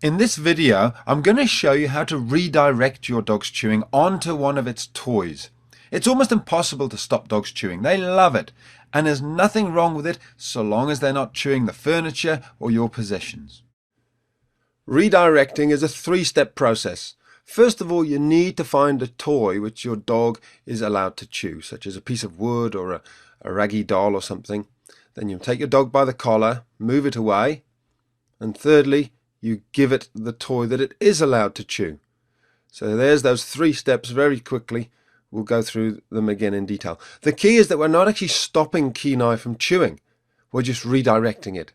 In this video, I'm going to show you how to redirect your dog's chewing onto one of its toys. It's almost impossible to stop dogs chewing. They love it, and there's nothing wrong with it so long as they're not chewing the furniture or your possessions. Redirecting is a three-step process. First of all, you need to find a toy which your dog is allowed to chew, such as a piece of wood or a raggy doll or something. Then you take your dog by the collar, move it away, and thirdly, you give it the toy that it is allowed to chew. So there's those three steps very quickly. We'll go through them again in detail. The key is that we're not actually stopping Kenai from chewing. We're just redirecting it.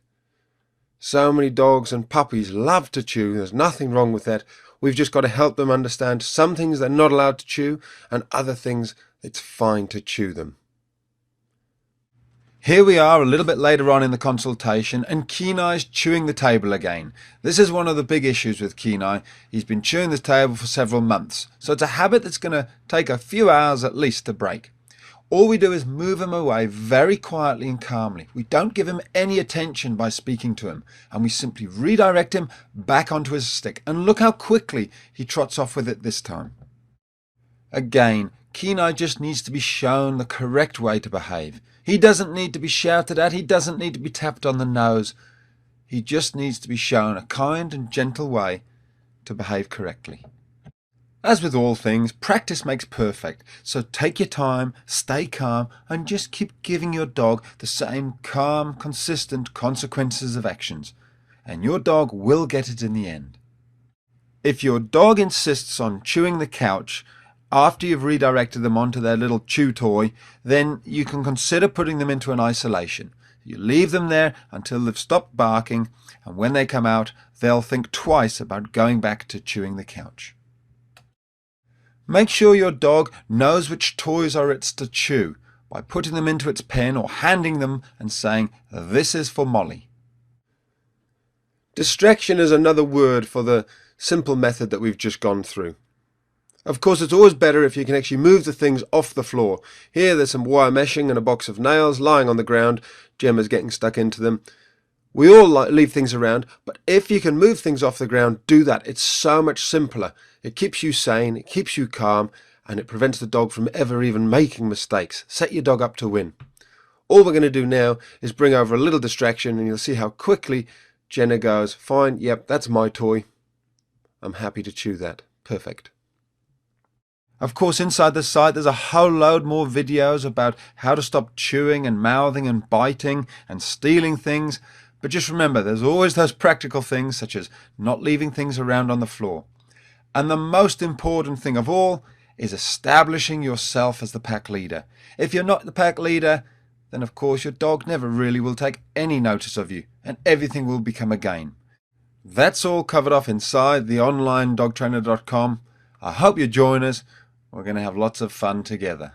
So many dogs and puppies love to chew. There's nothing wrong with that. We've just got to help them understand some things they're not allowed to chew and other things it's fine to chew them. Here we are a little bit later on in the consultation, and Kenai's chewing the table again. This is one of the big issues with Kenai. He's been chewing the table for several months, so it's a habit that's going to take a few hours at least to break. All we do is move him away very quietly and calmly. We don't give him any attention by speaking to him, and we simply redirect him back onto his stick, and look how quickly he trots off with it this time. Again, Kenai just needs to be shown the correct way to behave. He doesn't need to be shouted at, he doesn't need to be tapped on the nose. He just needs to be shown a kind and gentle way to behave correctly. As with all things, practice makes perfect, so take your time, stay calm, and just keep giving your dog the same calm, consistent consequences of actions, and your dog will get it in the end. If your dog insists on chewing the couch, after you've redirected them onto their little chew toy, then you can consider putting them into an isolation. You leave them there until they've stopped barking, and when they come out, they'll think twice about going back to chewing the couch. Make sure your dog knows which toys are its to chew by putting them into its pen or handing them and saying, "This is for Molly." Distraction is another word for the simple method that we've just gone through. Of course, it's always better if you can actually move the things off the floor. Here there's some wire meshing and a box of nails lying on the ground. Gemma's getting stuck into them. We all leave things around, but if you can move things off the ground, do that. It's so much simpler. It keeps you sane, it keeps you calm, and it prevents the dog from ever even making mistakes. Set your dog up to win. All we're going to do now is bring over a little distraction, and you'll see how quickly Jenna goes, "Fine, yep, that's my toy. I'm happy to chew that. Perfect." Of course, inside the site there's a whole load more videos about how to stop chewing and mouthing and biting and stealing things. But just remember, there's always those practical things such as not leaving things around on the floor. And the most important thing of all is establishing yourself as the pack leader. If you're not the pack leader, then of course your dog never really will take any notice of you, and everything will become a game. That's all covered off inside the online dogtrainer.com. I hope you join us. We're going to have lots of fun together.